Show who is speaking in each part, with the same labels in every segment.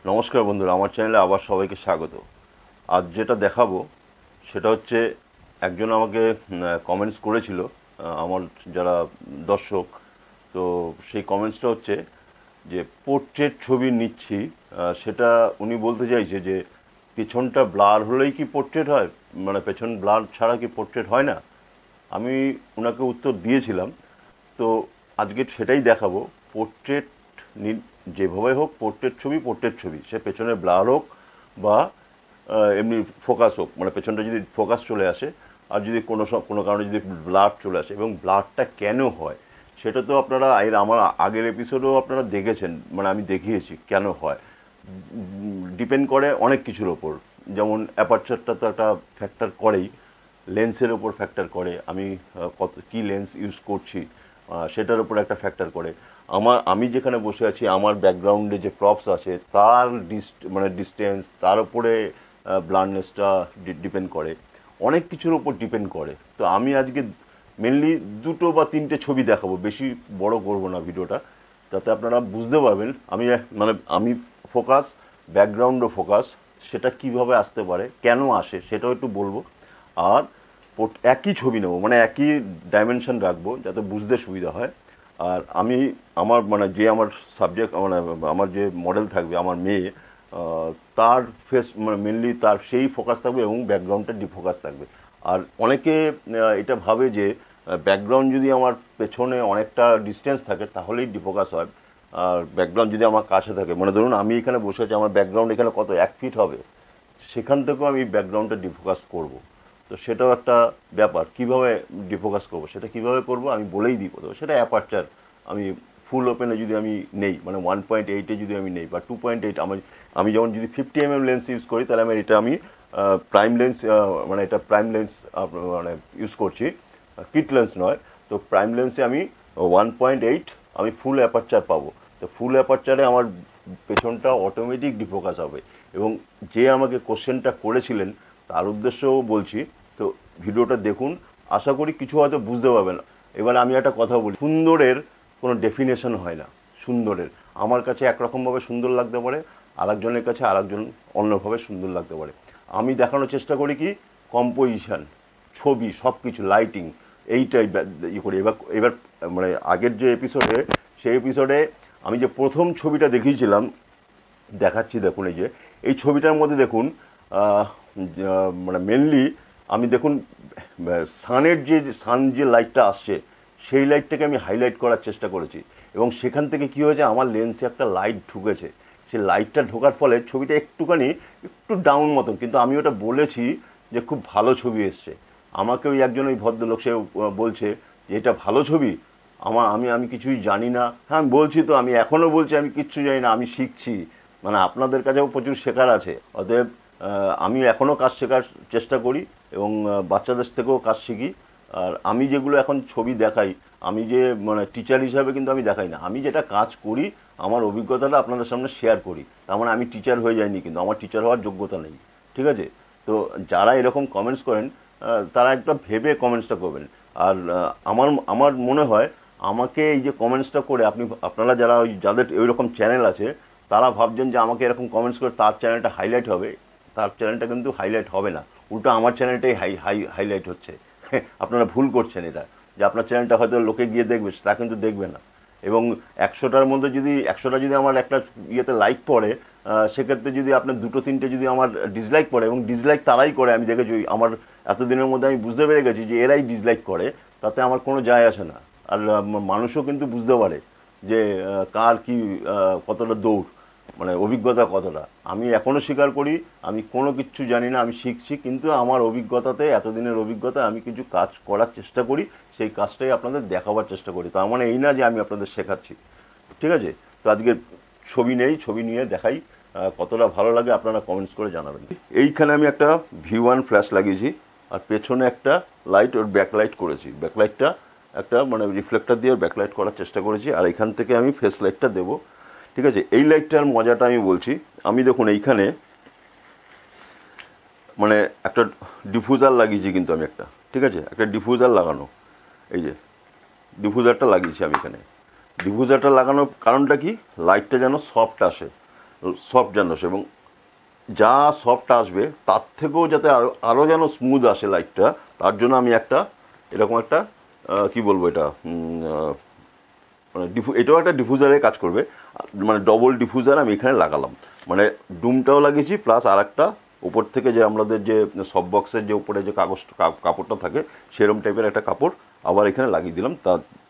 Speaker 1: নমস্কার বন্ধুরা, আমার চ্যানেলে আবার সবাইকে স্বাগত। আজ যেটা দেখাবো সেটা হচ্ছে একজন আমাকে কমেন্টস করেছিল, আমার যারা দর্শক। তো সেই কমেন্টসটা হচ্ছে যে পোর্ট্রেট ছবি নিচ্ছি, সেটা উনি বলতে চাইছে যে পেছনটা ব্লার হলেই কি পোর্ট্রেট হয়, মানে পেছন ব্লার ছাড়া কি পোর্ট্রেট হয় না। আমি ওনাকে উত্তর দিয়েছিলাম। তো আজকে সেটাই দেখাবো। পোর্ট্রেট যেভাবে হোক, পোর্ট্রেট ছবি সে পেছনে ব্লার হোক বা এমনি ফোকাস হোক, মানে পেছনটা যদি ফোকাস চলে আসে আর যদি কোনো কারণে যদি ব্লার চলে আসে, এবং ব্লারটা কেন হয় সেটা তো আপনারা আমার আগের এপিসোডেও আপনারা দেখেছেন, মানে আমি দেখিয়েছি কেন হয়। ডিপেন্ড করে অনেক কিছুর ওপর, যেমন অ্যাপারচারটা তো একটা ফ্যাক্টর করেই, লেন্সের ওপর ফ্যাক্টর করে, আমি কত কী লেন্স ইউজ করছি সেটার উপর একটা ফ্যাক্টর করে। আমি যেখানে বসে আছি, আমার ব্যাকগ্রাউন্ডে যে প্রপস আছে তার ডিস্টেন্স, তার উপরে ব্লান্ডনেসটা ডিপেন্ড করে, অনেক কিছুর ওপর ডিপেন্ড করে। তো আমি আজকে মেনলি দুটো বা তিনটে ছবি দেখাবো, বেশি বড় করব না ভিডিওটা, যাতে আপনারা বুঝতে পারবেন আমি ফোকাস, ব্যাকগ্রাউন্ডও ফোকাস, সেটা কিভাবে আসতে পারে, কেন আসে সেটাও একটু বলবো। আর একই ছবি নেবো, মানে একই ডাইমেনশন রাখবো যাতে বুঝতে সুবিধা হয়। আর আমার সাবজেক্ট, আমার যে মডেল থাকবে, আমার মেয়ে, তার ফেস, মানে মেনলি তার সেই ফোকাস থাকবে এবং ব্যাকগ্রাউন্ডটা ডিফোকাস থাকবে। আর অনেকে এটা ভাবে যে ব্যাকগ্রাউন্ড যদি আমার পেছনে অনেকটা ডিস্টেন্স থাকে তাহলেই ডিফোকাস হয়, আর ব্যাকগ্রাউন্ড যদি আমার কাছে থাকে, মানে ধরুন আমি এখানে বসে আছি, আমার ব্যাকগ্রাউন্ড এখানে কত 1 ফিট হবে, সেখান থেকেও আমি ব্যাকগ্রাউন্ডটা ডিফোকাস করব। তো সেটাও একটা ব্যাপার, কিভাবে ডিফোকাস করব, সেটা কিভাবে করব আমি বলেই দিব। তো সেটা অ্যাপারচার আমি ফুল ওপেনে যদি আমি নেই, মানে 1.8-এ যদি আমি নেই, বা 2.8, আমি যেমন যদি 50 mm লেন্স ইউজ করি, তাহলে আমি প্রাইম লেন্স, মানে এটা প্রাইম লেন্স মানে ইউজ করছি, কিট লেন্স নয়। তো প্রাইম লেন্সে আমি 1.8 আমি ফুল অ্যাপারচার পাবো। তো ফুল অ্যাপারচারে আমার পেছনটা অটোমেটিক ডিফোকাস হবে। এবং যে আমাকে কোশ্চেনটা করেছিলেন তার উদ্দেশ্যও বলছি। তো ভিডিওটা দেখুন, আশা করি কিছু হয়তো বুঝতে পারবেন। এবার আমি একটা কথা বলি, সুন্দরের কোনো ডেফিনেশন হয় না। সুন্দরের আমার কাছে একরকমভাবে সুন্দর লাগতে পারে, আরেকজনের কাছে আরেকজন অন্যভাবে সুন্দর লাগতে পারে। আমি দেখানোর চেষ্টা করি কি কম্পোজিশন, ছবি, সব কিছু, লাইটিং, এইটাই করি। এবার এবার মানে আগের যে এপিসোডে, সেই এপিসোডে আমি যে প্রথম ছবিটা দেখিয়েছিলাম, দেখাচ্ছি দেখুন। এই ছবিটার মধ্যে দেখুন, মানে মেনলি আমি দেখুন সান যে লাইটটা আসছে, সেই লাইটটাকে আমি হাইলাইট করার চেষ্টা করেছি। এবং সেখান থেকে কী হয়েছে, আমার লেন্সে একটা লাইট ঢুকেছে। সেই লাইটটা ঢোকার ফলে ছবিটা একটু ডাউন মতন, কিন্তু আমি ওটা বলেছি যে খুব ভালো ছবি এসছে। আমাকে ওই ভদ্রলোক, সে বলছে যে এটা ভালো ছবি। আমি কিছুই জানি না। হ্যাঁ, আমি বলছি তো, আমি এখনও বলছি আমি কিচ্ছু জানি না, আমি শিখছি। মানে আপনাদের কাছেও প্রচুর শেখার আছে। অতএব আমি এখনও কাজ শেখার চেষ্টা করি এবং বাচ্চাদের থেকেও কাজ শিখি। আর আমি যেগুলো এখন ছবি দেখাই, আমি যে মানে টিচার হিসাবে কিন্তু আমি দেখাই না, আমি যেটা কাজ করি আমার অভিজ্ঞতাটা আপনাদের সামনে শেয়ার করি। তার মানে আমি টিচার হয়ে যাইনি, কিন্তু আমার টিচার হওয়ার যোগ্যতা নেই। ঠিক আছে? তো যারা এরকম কমেন্টস করেন, তারা একটা ভেবে কমেন্টসটা করবেন। আর আমার মনে হয় আমাকে এই যে কমেন্টসটা করে আপনারা যারা যাদের ওইরকম চ্যানেল আছে, তারা ভাবছেন যে আমাকে এরকম কমেন্টস করে তার চ্যানেলটা হাইলাইট হবে। তার চ্যানেলটা কিন্তু হাইলাইট হবে না, উল্টো আমার চ্যানেলটাই হাইলাইট হচ্ছে। আপনারা ভুল করছেন এটা, যে আপনার চ্যানেলটা হয়তো লোকে গিয়ে দেখবে, তা কিন্তু দেখবে না। এবং 100টার মধ্যে যদি 100টা যদি আমার একটা ইয়েতে লাইক পড়ে, সেক্ষেত্রে যদি আপনার 2-3টে যদি আমার ডিসলাইক পড়ে, এবং ডিসলাইক তারাই করে, আমি দেখেছি আমার এতদিনের মধ্যে আমি বুঝতে পেরে গেছি যে এরাই ডিসলাইক করে, তাতে আমার কোনো যায় আসে না। আর মানুষও কিন্তু বুঝতে পারে যে কার কি কতটা দৌড়, মানে অভিজ্ঞতা কতটা। আমি এখনও স্বীকার করি আমি কোনো কিচ্ছু জানি না, আমি শিখছি। কিন্তু আমার অভিজ্ঞতাতে, এতদিনের অভিজ্ঞতা, আমি কিছু কাজ করার চেষ্টা করি, সেই কাজটাই আপনাদের দেখাবার চেষ্টা করি। তার মানে এই না যে আমি আপনাদের শেখাচ্ছি। ঠিক আছে? তো আজকে ছবি নেই, ছবি নিয়ে দেখাই, কতটা ভালো লাগে আপনারা কমেন্টস করে জানাবেন। এইখানে আমি একটা V1 ফ্ল্যাশ লাগিয়েছি, আর পেছনে একটা লাইট, ওর ব্যাকলাইট করেছি। ব্যাকলাইটটা একটা মানে রিফ্লেক্টার দিয়ে ব্যাকলাইট করার চেষ্টা করেছি, আর এখান থেকে আমি ফেস লাইটটা দেবো। ঠিক আছে? এই লাইটটার মজাটা আমি বলছি। আমি দেখুন এইখানে মানে একটা ডিফিউজার লাগিয়েছি, কিন্তু আমি একটা, ঠিক আছে, একটা ডিফিউজার লাগানো, এই যে ডিফিউজারটা লাগিয়েছি আমি এখানে। ডিফিউজারটা লাগানোর কারণটা কি, লাইটটা যেন সফট আসে। সফট যেন আসে, এবং যা সফট আসবে তার থেকেও যাতে আরও যেন স্মুথ আসে লাইটটা, তার জন্য আমি একটা এরকম একটা কি বলবো এটা মানে এটাও একটা ডিফিউজারের কাজ করবে, মানে ডবল ডিফিউজার আমি এখানে লাগালাম, মানে ডুমটাও লাগিয়েছি প্লাস আর একটা উপর থেকে যে আমাদের যে সব বক্সের যে উপরে যে কাপড়টা থাকে সেরকম টাইপের একটা কাপড় আবার এখানে লাগিয়ে দিলাম।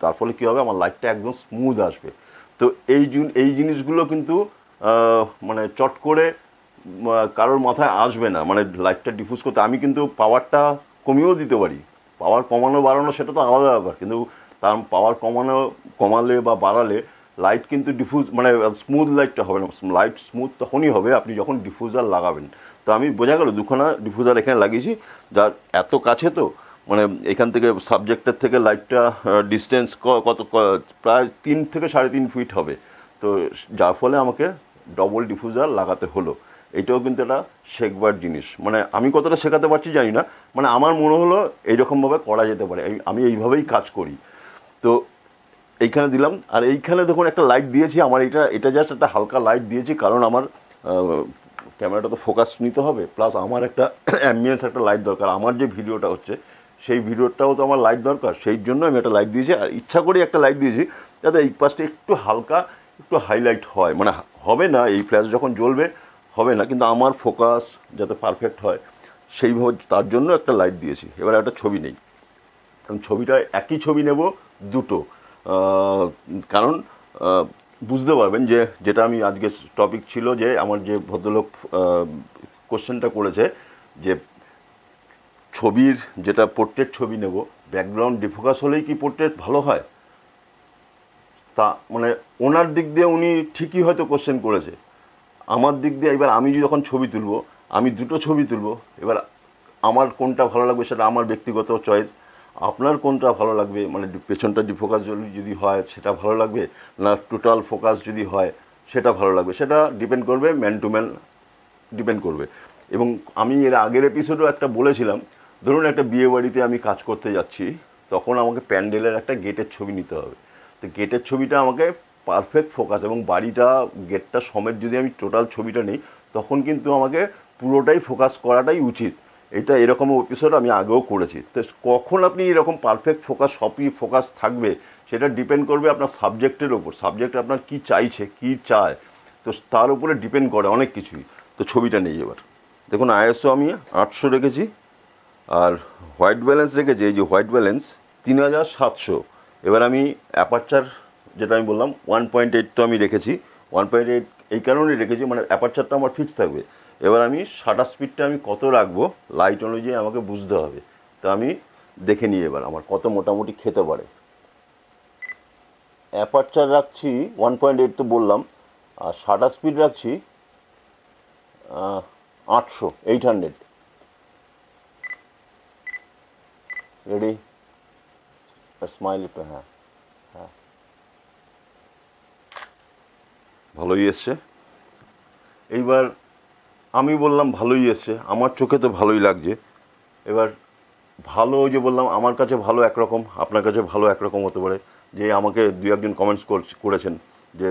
Speaker 1: তার ফলে কী হবে, আমার লাইটটা একদম স্মুথ আসবে। তো এই জিনিসগুলো কিন্তু মানে চট করে কারোর মাথায় আসবে না, মানে লাইটটা ডিফিউজ করতে আমি কিন্তু পাওয়ারটা কমিয়েও দিতে পারি, পাওয়ার কমানো বাড়ানো সেটা তো আলাদা ব্যাপার, কিন্তু তার পাওয়ার কমালে বা বাড়ালে লাইট কিন্তু ডিফিউজ মানে স্মুথ লাইটটা হবে না। লাইট স্মুথ তখনই হবে আপনি যখন ডিফিউজার লাগাবেন। তো আমি বোঝা গেল দুখানা ডিফিউজার এখানে লাগিয়েছি, যার এত কাছে তো মানে এখান থেকে সাবজেক্টের থেকে লাইটটা ডিস্টেন্স প্রায় 3 থেকে 3.5 ফিট হবে। তো যার ফলে আমাকে ডবল ডিফিউজার লাগাতে হলো। এটাও কিন্তু একটা শেখবার জিনিস, মানে আমি কতটা শেখাতে পারছি জানি না, মানে আমার মনে হলো এইরকমভাবে করা যেতে পারে, আমি এইভাবেই কাজ করি। তো এইখানে দিলাম, আর এইখানে দেখুন একটা লাইট দিয়েছি, আমার এটা জাস্ট একটা হালকা লাইট দিয়েছি, কারণ আমার ক্যামেরাটা তো ফোকাস নিতে হবে, প্লাস আমার একটা অ্যাম্বিয়েন্স একটা লাইট দরকার, আমার যে ভিডিওটা হচ্ছে সেই ভিডিওটাও তো আমার লাইট দরকার, সেই জন্য আমি একটা লাইট দিয়েছি। আর ইচ্ছা করে একটা লাইট দিয়েছি যাতে এই পাশটা একটু হালকা একটু হাইলাইট হয়, মানে হবে না এই ফ্ল্যাশ যখন জ্বলবে হবে না, কিন্তু আমার ফোকাস যাতে পারফেক্ট হয় সেইভাবে তার জন্য একটা লাইট দিয়েছি। এবার একটা ছবি নেই, ছবিটা একই ছবি নেব দুটো, কারণ বুঝতে পারবেন যে যেটা আমি আজকে টপিক ছিল যে আমার যে ভদ্রলোক কোশ্চেনটা করেছে যে ছবির যেটা পোর্ট্রেট ছবি নেব ব্যাকগ্রাউন্ড ডিফোকাস হলেই কি পোর্ট্রেট ভালো হয়, তা মানে ওনার দিক দিয়ে উনি ঠিকই হয়তো কোশ্চেন করেছে, আমার দিক দিয়ে এবার আমি যখন ছবি তুলবো আমি দুটো ছবি তুলবো, এবার আমার কোনটা ভালো লাগবে সেটা আমার ব্যক্তিগত চয়েস, আপনার কোনটা ভালো লাগবে মানে পেছনটা ডিফোকাস যদি হয় সেটা ভালো লাগবে, না টোটাল ফোকাস যদি হয় সেটা ভালো লাগবে, সেটা ডিপেন্ড করবে ম্যান টু ম্যান ডিপেন্ড করবে। এবং আমি এর আগের এপিসোডেও একটা বলেছিলাম, ধরুন একটা বিয়ে বাড়িতে আমি কাজ করতে যাচ্ছি, তখন আমাকে প্যান্ডেলের একটা গেটের ছবি নিতে হবে, তো গেটের ছবিটা আমাকে পারফেক্ট ফোকাস এবং বাড়িটা গেটটা সমেত যদি আমি টোটাল ছবিটা নিই তখন কিন্তু আমাকে পুরোটাই ফোকাস করাটাই উচিত। এটা এরকম এপিসোড আমি আগেও করেছি। তো কখন আপনি এরকম পারফেক্ট ফোকাস সবই ফোকাস থাকবে সেটা ডিপেন্ড করবে আপনার সাবজেক্টের ওপর, সাবজেক্ট আপনার কী চাইছে কী চায়, তো তার উপরে ডিপেন্ড করে অনেক কিছুই। তো ছবিটা নেই, এবার দেখুন আইএসও আমি 800 রেখেছি, আর হোয়াইট ব্যালেন্স রেখেছি, এই যে হোয়াইট ব্যালেন্স 3700। এবার আমি অ্যাপারচার যেটা আমি বললাম 1.8 তো আমি রেখেছি, 1.8 এই কারণেই রেখেছি মানে অ্যাপারচারটা আমার ফিক্স থাকবে। এবার আমি শাটার স্পিডটা আমি কত রাখবো লাইট অনুযায়ী আমাকে বুঝতে হবে, তো আমি দেখে নিই এবার আমার কত মোটামুটি খেতে পারে। অ্যাপারচার রাখছি 1.8 তো বললাম, আর শাটার স্পিড রাখছি 800। রেডি, স্মাইল একটু, হ্যাঁ হ্যাঁ ভালোই এসছে। এইবার আমি বললাম ভালোই এসছে, আমার চোখে তো ভালোই লাগছে। এবার ভালো ওই যে বললাম আমার কাছে ভালো একরকম, আপনার কাছে ভালো একরকম হতে পারে। যে আমাকে দু একজন কমেন্টস করেছেন যে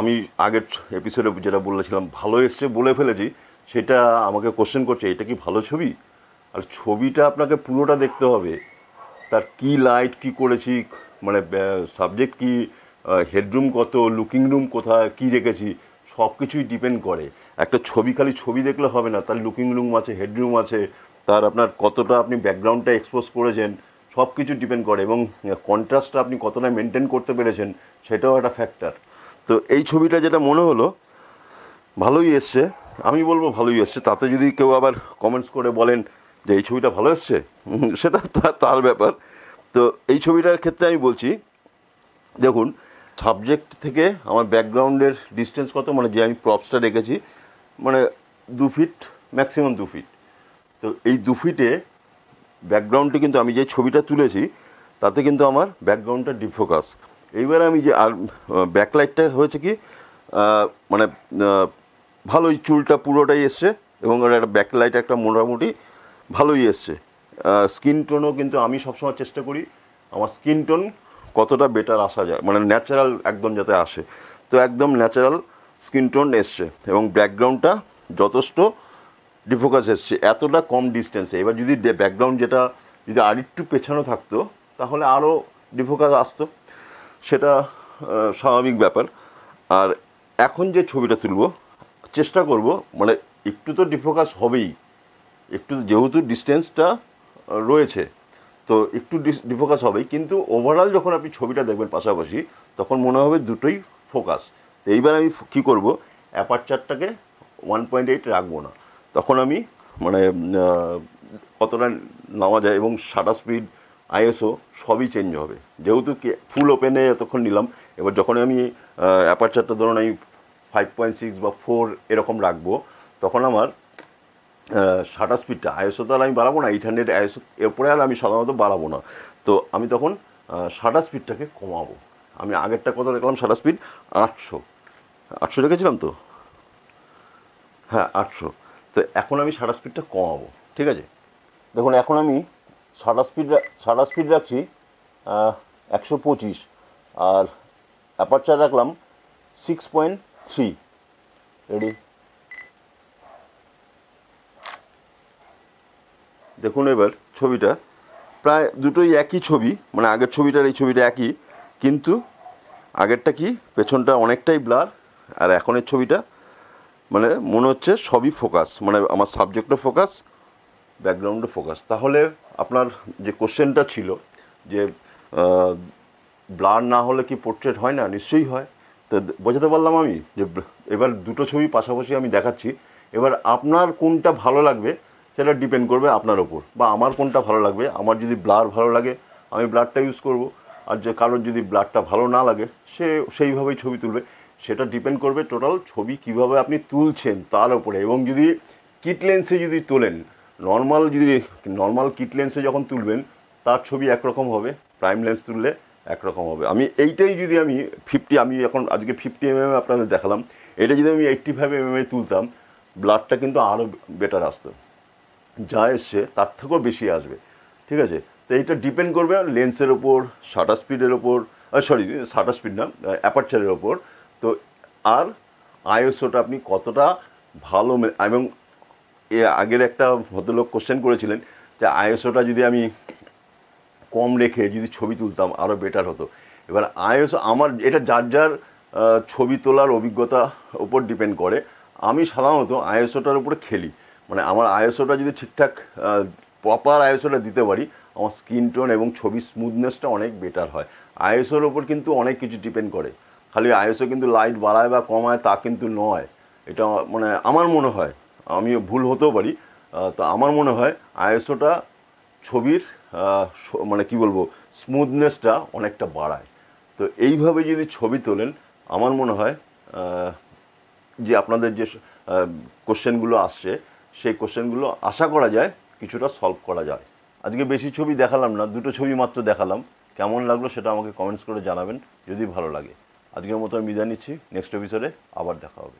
Speaker 1: আমি আগের এপিসোডে যেটা বলেছিলাম ভালো এসছে বলে ফেলেছি, সেটা আমাকে কোশ্চেন করছে এটা কি ভালো ছবি। আর ছবিটা আপনাকে পুরোটা দেখতে হবে, তার কি লাইট কি করেছি, মানে সাবজেক্ট কি, হেডরুম কত, লুকিং রুম কোথায় কি রেখেছি, সব কিছুই ডিপেন্ড করে। একটা ছবি খালি ছবি দেখলে হবে না, তার লুকিং রুম আছে, হেডরুম আছে, তার আপনার কতটা আপনি ব্যাকগ্রাউন্ডটা এক্সপোজ করেছেন সব কিছু ডিপেন্ড করে, এবং কন্ট্রাস্টটা আপনি কতটা মেনটেন করতে পেরেছেন সেটাও একটা ফ্যাক্টর। তো এই ছবিটা যেটা মনে হলো ভালোই এসছে, আমি বলবো ভালোই এসছে। তাতে যদি কেউ আবার কমেন্টস করে বলেন যে এই ছবিটা ভালো এসছে, সেটা তার ব্যাপার। তো এই ছবিটার ক্ষেত্রে আমি বলছি দেখুন সাবজেক্ট থেকে আমার ব্যাকগ্রাউন্ডের ডিস্টেন্স কত, মানে যে আমি প্রপসটা রেখেছি মানে 2 ফিট ম্যাক্সিমাম 2 ফিট। তো এই 2 ফিটে ব্যাকগ্রাউন্ডটি কিন্তু আমি যে ছবিটা তুলেছি তাতে কিন্তু আমার ব্যাকগ্রাউন্ডটা ডিফোকাস। এইবার আমি যে আর ব্যাকলাইটটা হয়েছে কি মানে ভালোই চুলটা পুরোটাই এসছে, এবং একটা ব্যাকলাইট একটা মোটামুটি ভালোই এসছে। স্কিন টোনও কিন্তু আমি সবসময় চেষ্টা করি আমার স্কিন টোন কতটা বেটার আসা যায়, মানে ন্যাচারাল একদম যাতে আসে। তো একদম ন্যাচারাল স্কিন টোন এসছে এবং ব্যাকগ্রাউন্ডটা যথেষ্ট ডিফোকাস এসছে এতটা কম ডিস্টেন্সে। এবার যদি ব্যাকগ্রাউন্ড যেটা যদি আরেকটু পেছানো থাকতো তাহলে আরও ডিফোকাস আসতো, সেটা স্বাভাবিক ব্যাপার। আর এখন যে ছবিটা তুলব চেষ্টা করব মানে একটু তো ডিফোকাস হবেই, একটু যেহেতু ডিস্টেন্সটা রয়েছে তো একটু ডিফোকাস হবেই, কিন্তু ওভারঅল যখন আপনি ছবিটা দেখবেন পাশাপাশি তখন মনে হবে দুটোই ফোকাস। এইবার আমি কী করব, অ্যাপারচারটাকে 1.8 রাখবো না, তখন আমি মানে কতটা নেওয়া যায় এবং শাটার স্পিড আইএসও সবই চেঞ্জ হবে। যেহেতু ফুল ওপেনে এতক্ষণ নিলাম, এবার যখন আমি অ্যাপারচারটা ধরুন আমি 5.6 বা 4 এরকম রাখবো, তখন আমার শাটার স্পিডটা আইএসও তো আর আমি বাড়াবো না, 800 আইএসও এরপরে আর আমি সাধারণত বাড়াবো না। তো আমি তখন শাটার স্পিডটাকে কমাবো। আমি আগেরটা কত রাখলাম শাটার স্পিড 800 রেখেছিলাম তো, হ্যাঁ 800। তো এখন আমি শাটার স্পিডটা কমাবো, ঠিক আছে। দেখুন এখন আমি শাটার স্পিড রাখছি 125 আর অ্যাপারচার রাখলাম 6.3। রেডি, দেখুন এবার ছবিটা প্রায় দুটোই একই ছবি, মানে আগের ছবিটার এই ছবিটা একই, কিন্তু আগেরটা কি পেছনটা অনেকটাই ব্লার আর এখনের ছবিটা মানে মনে হচ্ছে সবই ফোকাস, মানে আমার সাবজেক্টও ফোকাস, ব্যাকগ্রাউন্ডও ফোকাস। তাহলে আপনার যে কোশ্চেনটা ছিল যে ব্লার না হলে কি পোর্ট্রেট হয় না, নিশ্চয়ই হয়। তো বোঝাতে পারলাম আমি যে এবার দুটো ছবি পাশাপাশি আমি দেখাচ্ছি, এবার আপনার কোনটা ভালো লাগবে সেটা ডিপেন্ড করবে আপনার ওপর, বা আমার কোনটা ভালো লাগবে। আমার যদি ব্লার ভালো লাগে আমি ব্লারটা ইউজ করব, আর যে কারোর যদি ব্লারটা ভালো না লাগে সে সেইভাবেই ছবি তুলবে। সেটা ডিপেন্ড করবে টোটাল ছবি কিভাবে আপনি তুলছেন তার উপরে। এবং যদি কিট লেন্সে যদি তোলেন, নর্মাল কিট লেন্সে যখন তুলবেন তার ছবি একরকম হবে, প্রাইম লেন্স তুললে একরকম হবে। আমি এইটাই যদি আমি আমি এখন আজকে 50 mm আপনাদের দেখালাম, এটা যদি আমি 85 mm তুলতাম ব্লারটা কিন্তু আরও বেটার আসতো, যা এসছে তার থেকেও বেশি আসবে, ঠিক আছে। তো এইটা ডিপেন্ড করবে লেন্সের ওপর, শাটার স্পিডের ওপর, শাটার স্পিড না, অ্যাপারচারের ওপর। তো আর আইএসওটা আপনি কতটা ভালো, এবং আগের একটা ভদ্রলোক কোশ্চেন করেছিলেন যে আইএসওটা যদি আমি কম রেখে যদি ছবি তুলতাম আরও বেটার হতো। এবার আইএসও আমার এটা যার যার ছবি তোলার অভিজ্ঞতার উপর ডিপেন্ড করে। আমি সাধারণত আইএসওটার উপরে খেলি, মানে আমার আইএসওটা যদি ঠিকঠাক প্রপার আইএসওটা দিতে পারি আমার স্কিন টোন এবং ছবির স্মুথনেসটা অনেক বেটার হয়। আইএসওর ওপর কিন্তু অনেক কিছু ডিপেন্ড করে, খালি আইএসও কিন্তু লাইট বাড়ায় বা কমায় তা কিন্তু নয়। এটা মানে আমার মনে হয়, আমি ভুল হতেও পারি, তো আমার মনে হয় আইএসওটা ছবির মানে কি বলবো স্মুথনেসটা অনেকটা বাড়ায়। তো এইভাবে যদি ছবি তোলেন আমার মনে হয় যে আপনাদের যে কোশ্চেনগুলো আসছে সেই কোশ্চেনগুলো আশা করা যায় কিছুটা সলভ করা যায়। আজকে বেশি ছবি দেখালাম না, দুটো ছবি মাত্র দেখালাম। কেমন লাগলো সেটা আমাকে কমেন্টস করে জানাবেন যদি ভালো লাগে। আজকের মতো আমি বিদায় নিচ্ছি, নেক্সট এপিসোডে আবার দেখা হবে।